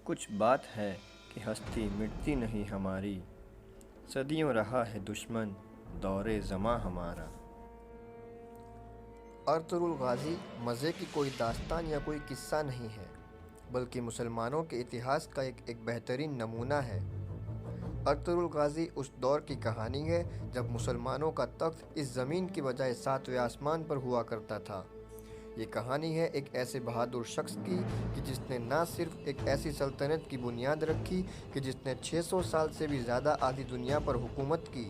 कुछ बात है कि हस्ती मिटती नहीं हमारी, सदियों रहा है दुश्मन दौरे ज़मां हमारा। अर्तुगरुल गाज़ी मज़े की कोई दास्तान या कोई किस्सा नहीं है, बल्कि मुसलमानों के इतिहास का एक बेहतरीन नमूना है। अर्तुगरुल गाज़ी उस दौर की कहानी है जब मुसलमानों का तख्त इस ज़मीन की बजाय सातवें आसमान पर हुआ करता था। ये कहानी है एक ऐसे बहादुर शख्स की कि जिसने ना सिर्फ एक ऐसी सल्तनत की बुनियाद रखी कि जिसने 600 साल से भी ज़्यादा आधी दुनिया पर हुकूमत की,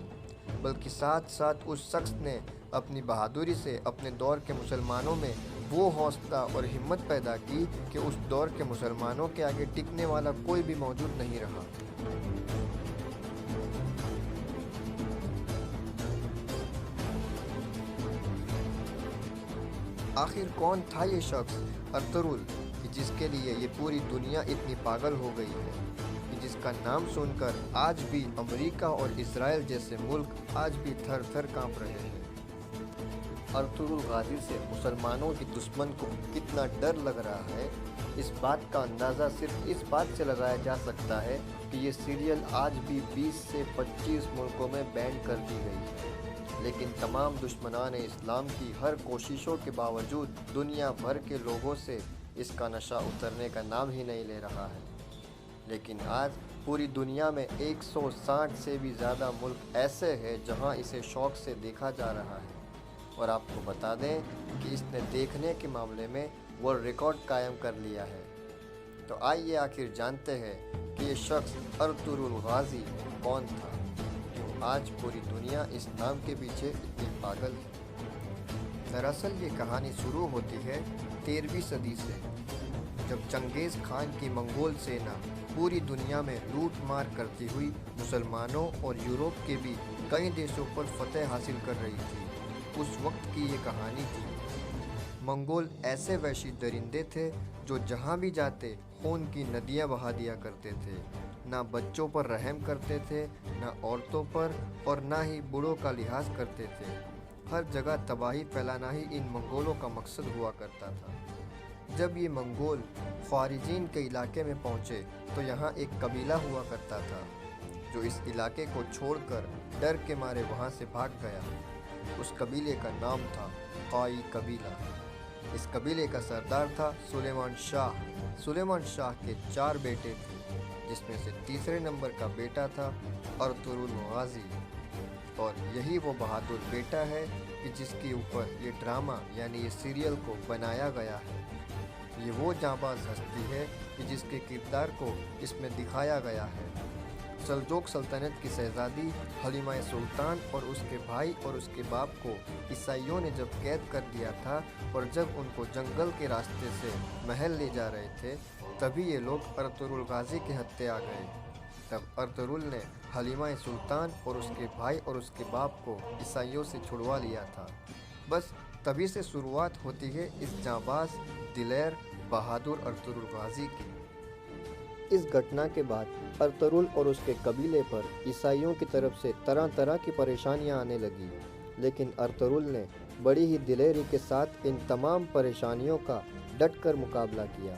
बल्कि साथ साथ उस शख्स ने अपनी बहादुरी से अपने दौर के मुसलमानों में वो हौसला और हिम्मत पैदा की कि उस दौर के मुसलमानों के आगे टिकने वाला कोई भी मौजूद नहीं रहा। आखिर कौन था ये शख्स अर्तुगरुल कि जिसके लिए ये पूरी दुनिया इतनी पागल हो गई है, कि जिसका नाम सुनकर आज भी अमेरिका और इजराइल जैसे मुल्क आज भी थर थर कांप रहे हैं। अर्तुगरुल गाज़ी से मुसलमानों के दुश्मन को कितना डर लग रहा है, इस बात का अंदाज़ा सिर्फ इस बात से लगाया जा सकता है कि ये सीरियल आज भी 20 से 25 मुल्कों में बैन कर दी गई है, लेकिन तमाम दुश्मनान इस्लाम की हर कोशिशों के बावजूद दुनिया भर के लोगों से इसका नशा उतरने का नाम ही नहीं ले रहा है। लेकिन आज पूरी दुनिया में 160 से भी ज़्यादा मुल्क ऐसे हैं जहां इसे शौक़ से देखा जा रहा है, और आपको बता दें कि इसने देखने के मामले में वर्ल्ड रिकॉर्ड कायम कर लिया है। तो आइए आखिर जानते हैं कि ये शख्स अर्तुगरुल गाज़ी कौन था, आज पूरी दुनिया इस नाम के पीछे इतनी पागल है। दरअसल ये कहानी शुरू होती है 13वीं सदी से, जब चंगेज़ खान की मंगोल सेना पूरी दुनिया में लूट मार करती हुई मुसलमानों और यूरोप के भी कई देशों पर फतह हासिल कर रही थी। उस वक्त की ये कहानी थी। मंगोल ऐसे वहशी दरिंदे थे जो जहाँ भी जाते खून की नदियाँ बहा दिया करते थे। ना बच्चों पर रहम करते थे, ना औरतों पर, और ना ही बूढ़ों का लिहाज करते थे। हर जगह तबाही फैलाना ही इन मंगोलों का मकसद हुआ करता था। जब ये मंगोल ख्वारिजीन के इलाके में पहुँचे तो यहाँ एक कबीला हुआ करता था जो इस इलाके को छोड़कर डर के मारे वहाँ से भाग गया। उस कबीले का नाम था क़ाई कबीला। इस कबीले का सरदार था सुलेमान शाह। सुलेमान शाह के 4 बेटे थे, जिसमें से तीसरे नंबर का बेटा था अर्तुगरुल गाज़ी, और यही वो बहादुर बेटा है कि जिसके ऊपर ये ड्रामा यानी ये सीरियल को बनाया गया है। ये वो जांबाज हस्ती है कि जिसके किरदार को इसमें दिखाया गया है। सल्जोक सल्तनत की शहज़ादी हलीमा सुल्तान और उसके भाई और उसके बाप को ईसाइयों ने जब कैद कर दिया था, और जब उनको जंगल के रास्ते से महल ले जा रहे थे, तभी ये लोग अर्तुगरुल गाज़ी के हत्थे आ गए। तब अर्तुगरुल ने हलीमा सुल्तान और उसके भाई और उसके बाप को ईसाइयों से छुड़वा लिया था। बस तभी से शुरुआत होती है इस जांबाज, दिलेर, बहादुर अर्तुगरुल गाज़ी की। इस घटना के बाद अर्तुगरुल और उसके कबीले पर ईसाइयों की तरफ से तरह तरह की परेशानियां आने लगी, लेकिन अर्तुगरुल ने बड़ी ही दिलेरी के साथ इन तमाम परेशानियों का डटकर मुकाबला किया।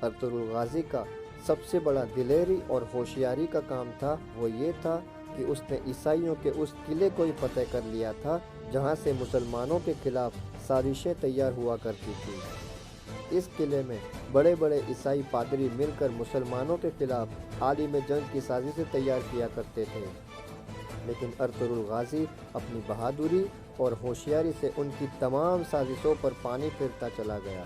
अर्तुगरुल गाज़ी का सबसे बड़ा दिलेरी और होशियारी का काम था वो ये था कि उसने ईसाइयों के उस किले को ही फतेह कर लिया था जहाँ से मुसलमानों के खिलाफ साजिशें तैयार हुआ करती थी। इस किले में बड़े बड़े ईसाई पादरी मिलकर मुसलमानों के खिलाफ आलिम जंग की साजिशें तैयार किया करते थे, लेकिन अर्तुगरुल गाज़ी अपनी बहादुरी और होशियारी से उनकी तमाम साजिशों पर पानी फेरता चला गया।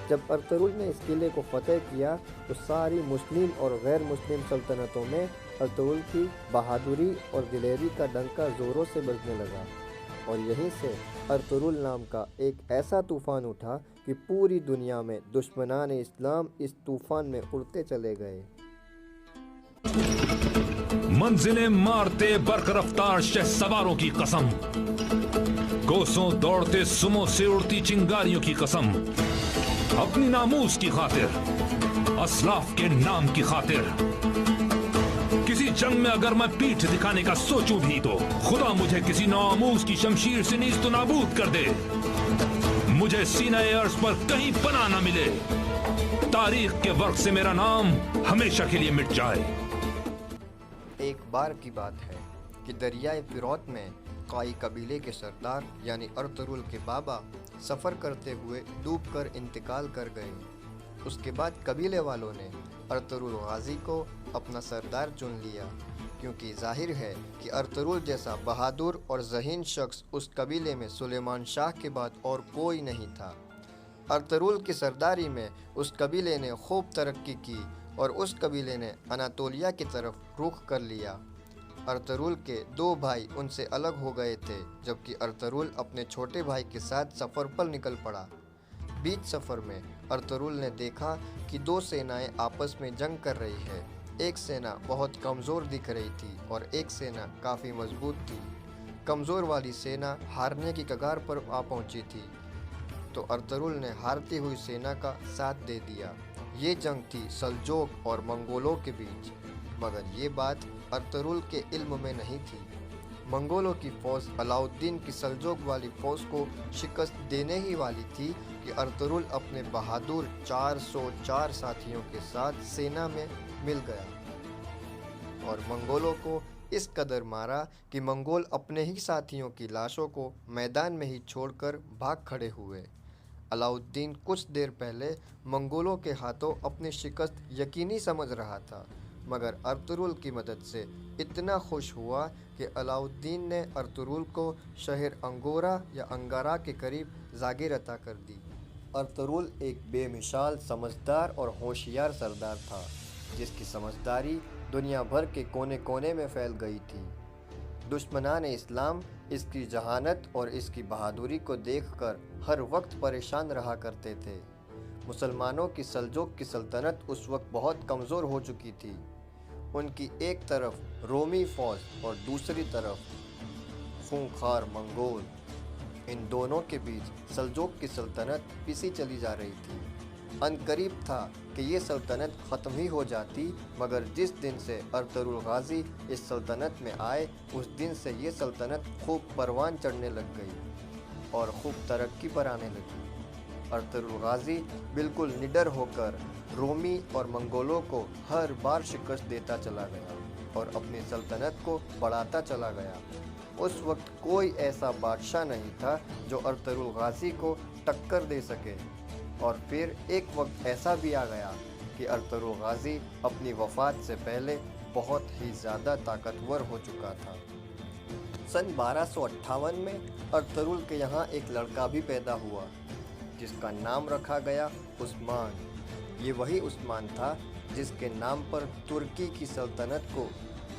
जब अर्तुगरुल ने इस किले को फतेह किया तो सारी मुस्लिम और गैर मुस्लिम सल्तनतों में अर्तुगरुल की बहादुरी और दिलेरी का डंका ज़ोरों से बजने लगा, और यहीं से अर्तुगरुल नाम का एक ऐसा तूफ़ान उठा कि पूरी दुनिया में दुश्मनान इस्लाम इस तूफ़ान में उड़ते चले गए। मंजिलें मारते बरकरफ्तार शहसवारों की कसम, कोसों दौड़ते सुमो से उड़ती चिंगारियों की कसम, अपनी नामूस की खातिर, असलाफ के नाम की खातिर, किसी जंग में अगर मैं पीठ दिखाने का सोचूं भी तो खुदा मुझे किसी नामूस की शमशीर से नीस्त नाबूद कर दे, मुझे सीना अर्श पर कहीं पनाह न मिले। तारीख के वर्क से मेरा नाम हमेशा के लिए मिट जाए। एक बार की बात है कि दरियाए फिरौत में काई कबीले के सरदार यानी अर्तुरुल के बाबा सफ़र करते हुए डूबकर इंतकाल कर गए। उसके बाद कबीले वालों ने अर्तुरुल गाजी को अपना सरदार चुन लिया, क्योंकि जाहिर है कि अर्तुरुल जैसा बहादुर और ज़हीन शख्स उस कबीले में सुलेमान शाह के बाद और कोई नहीं था। अर्तुरुल की सरदारी में उस कबीले ने खूब तरक्की की और उस कबीले ने अनातोलिया की तरफ रुख कर लिया। अर्तुरुल के दो भाई उनसे अलग हो गए थे, जबकि अर्तुरुल अपने छोटे भाई के साथ सफ़र पर निकल पड़ा। बीच सफ़र में अर्तुरुल ने देखा कि दो सेनाएं आपस में जंग कर रही है। एक सेना बहुत कमज़ोर दिख रही थी और एक सेना काफ़ी मजबूत थी। कमज़ोर वाली सेना हारने की कगार पर आ पहुंची थी, तो अर्तुरुल ने हारती हुई सेना का साथ दे दिया। ये जंग थी सल्जोक और मंगोलों के बीच, मगर ये बात अर्तुरुल के इल्म में नहीं थी। मंगोलों की फ़ौज अलाउद्दीन की सल्जोक वाली फ़ौज को शिकस्त देने ही वाली थी कि अर्तुरुल अपने बहादुर 404 साथियों के साथ सेना में मिल गया और मंगोलों को इस कदर मारा कि मंगोल अपने ही साथियों की लाशों को मैदान में ही छोड़कर भाग खड़े हुए। अलाउद्दीन कुछ देर पहले मंगोलों के हाथों अपनी शिकस्त यकीनी समझ रहा था, मगर अर्तुरुल की मदद से इतना खुश हुआ कि अलाउद्दीन ने अर्तुरुल को शहर अंगोरा या अंगारा के करीब जागीर अता कर दी। अर्तुरुल एक बेमिसाल समझदार और होशियार सरदार था, जिसकी समझदारी दुनिया भर के कोने कोने में फैल गई थी। दुश्मनान इस्लाम इसकी जहानत और इसकी बहादुरी को देखकर हर वक्त परेशान रहा करते थे। मुसलमानों की सल्जोक की सल्तनत उस वक्त बहुत कमज़ोर हो चुकी थी। उनकी एक तरफ रोमी फ़ौज और दूसरी तरफ खूंखार मंगोल, इन दोनों के बीच सल्जोक की सल्तनत पिसी चली जा रही थी। अनकरीब था कि ये सल्तनत ख़त्म ही हो जाती, मगर जिस दिन से अर्तुरुल गाजी इस सल्तनत में आए उस दिन से ये सल्तनत खूब परवान चढ़ने लग गई और खूब तरक्की पर आने लगी। अर्तुरुल गाजी बिल्कुल निडर होकर रोमी और मंगोलों को हर बार शिकस्त देता चला गया और अपनी सल्तनत को बढ़ाता चला गया। उस वक्त कोई ऐसा बादशाह नहीं था जो अर्तुरुल गाजी को टक्कर दे सके। और फिर एक वक्त ऐसा भी आ गया कि अर्तुरुल गाजी अपनी वफ़ात से पहले बहुत ही ज़्यादा ताकतवर हो चुका था। सन 1258 में अर्तुरुल के यहाँ एक लड़का भी पैदा हुआ, जिसका नाम रखा गया उस्मान। ये वही उस्मान था जिसके नाम पर तुर्की की सल्तनत को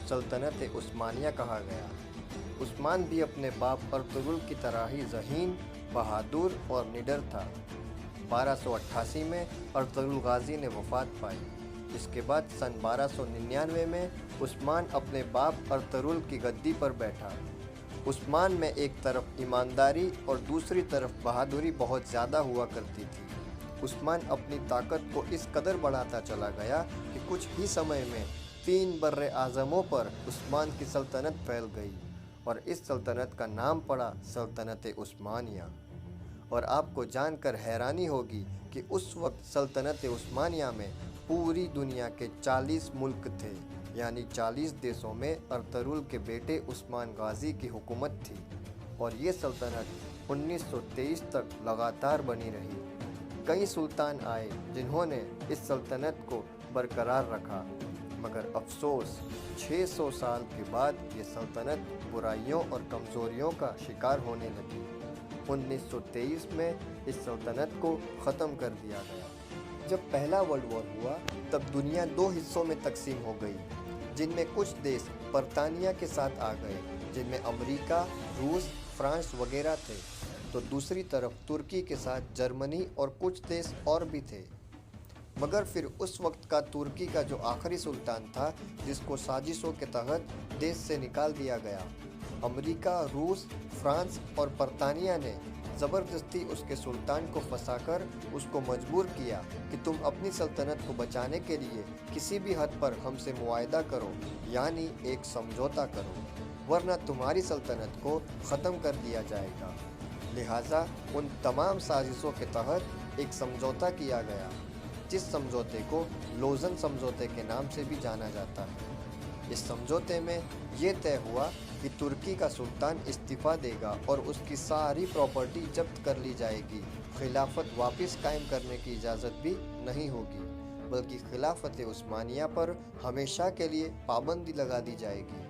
सल्तनत उस्मानिया कहा गया। उस्मान भी अपने बाप अर्तुरुल की तरह ही ज़हीन, बहादुर और निडर था। 1288 में अर्तुरुल गाजी ने वफ़ात पाई। इसके बाद सन 1299 में उस्मान अपने बाप अर्तुरुल की गद्दी पर बैठा। उस्मान में एक तरफ ईमानदारी और दूसरी तरफ बहादुरी बहुत ज़्यादा हुआ करती थी। उस्मान अपनी ताकत को इस कदर बढ़ाता चला गया कि कुछ ही समय में 3 बर्रे आज़मों पर उस्मान की सल्तनत फैल गई और इस सल्तनत का नाम पड़ा सल्तनत उस्मानिया। और आपको जानकर हैरानी होगी कि उस वक्त सल्तनत उस्मानिया में पूरी दुनिया के 40 मुल्क थे, यानी 40 देशों में अर्तुरुल के बेटे उस्मान गाजी की हुकूमत थी और ये सल्तनत 1923 तक लगातार बनी रही। कई सुल्तान आए जिन्होंने इस सल्तनत को बरकरार रखा, मगर अफसोस 600 साल के बाद ये सल्तनत बुराइयों और कमज़ोरियों का शिकार होने लगी। 1923 में इस सल्तनत को ख़त्म कर दिया गया। जब पहला वर्ल्ड वॉर हुआ तब दुनिया 2 हिस्सों में तकसीम हो गई, जिनमें कुछ देश बरतानिया के साथ आ गए, जिनमें अमेरिका, रूस, फ्रांस वगैरह थे, तो दूसरी तरफ तुर्की के साथ जर्मनी और कुछ देश और भी थे। मगर फिर उस वक्त का तुर्की का जो आखिरी सुल्तान था, जिसको साजिशों के तहत देश से निकाल दिया गया, अमेरिका, रूस, फ्रांस और बरतानिया ने ज़बरदस्ती उसके सुल्तान को फंसाकर उसको मजबूर किया कि तुम अपनी सल्तनत को बचाने के लिए किसी भी हद पर हमसे मुआहदा करो, यानी एक समझौता करो, वरना तुम्हारी सल्तनत को ख़त्म कर दिया जाएगा। लिहाजा उन तमाम साजिशों के तहत एक समझौता किया गया, जिस समझौते को लोज़न समझौते के नाम से भी जाना जाता है। इस समझौते में ये तय हुआ कि तुर्की का सुल्तान इस्तीफ़ा देगा और उसकी सारी प्रॉपर्टी जब्त कर ली जाएगी। खिलाफत वापस कायम करने की इजाज़त भी नहीं होगी, बल्कि खिलाफत उस्मानिया पर हमेशा के लिए पाबंदी लगा दी जाएगी।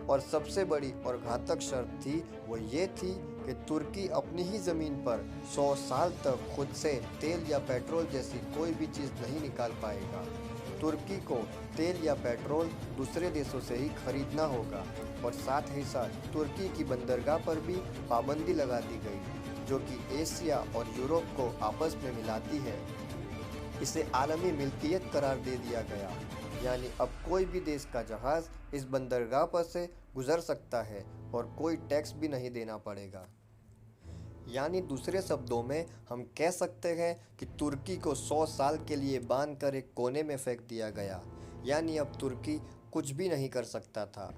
और सबसे बड़ी और घातक शर्त थी वो ये थी कि तुर्की अपनी ही ज़मीन पर 100 साल तक खुद से तेल या पेट्रोल जैसी कोई भी चीज़ नहीं निकाल पाएगा। तुर्की को तेल या पेट्रोल दूसरे देशों से ही खरीदना होगा और साथ ही साथ तुर्की की बंदरगाह पर भी पाबंदी लगा दी गई, जो कि एशिया और यूरोप को आपस में मिलाती है। इसे आलमी मिल्कियत करार दे दिया गया, यानी अब कोई भी देश का जहाज़ इस बंदरगाह पर से गुजर सकता है और कोई टैक्स भी नहीं देना पड़ेगा। यानी दूसरे शब्दों में हम कह सकते हैं कि तुर्की को 100 साल के लिए बांध कर एक कोने में फेंक दिया गया, यानी अब तुर्की कुछ भी नहीं कर सकता था।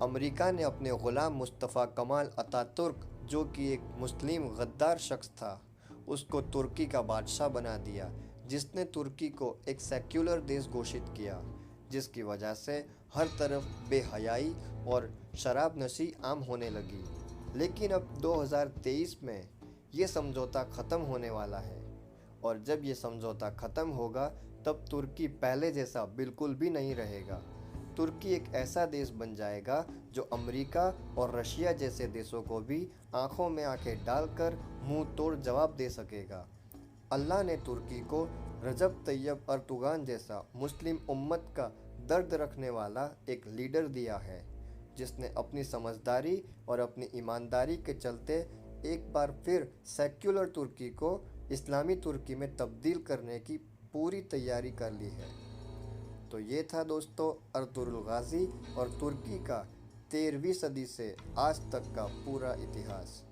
अमेरिका ने अपने ग़ुलाम मुस्तफ़ा कमाल अतातुर्क, जो कि एक मुस्लिम गद्दार शख्स था, उसको तुर्की का बादशाह बना दिया, जिसने तुर्की को एक सेक्युलर देश घोषित किया, जिसकी वजह से हर तरफ बेहयाई और शराब नशी आम होने लगी। लेकिन अब 2023 में ये समझौता ख़त्म होने वाला है, और जब ये समझौता ख़त्म होगा तब तुर्की पहले जैसा बिल्कुल भी नहीं रहेगा। तुर्की एक ऐसा देश बन जाएगा जो अमेरिका और रशिया जैसे देशों को भी आंखों में आंखें डालकर मुंह तोड़ जवाब दे सकेगा। अल्लाह ने तुर्की को रजब तैयब अर्दोगान जैसा मुस्लिम उम्मत का दर्द रखने वाला एक लीडर दिया है, जिसने अपनी समझदारी और अपनी ईमानदारी के चलते एक बार फिर सेक्युलर तुर्की को इस्लामी तुर्की में तब्दील करने की पूरी तैयारी कर ली है। तो ये था दोस्तों अर्तुगरुल गाज़ी और तुर्की का 13वीं सदी से आज तक का पूरा इतिहास।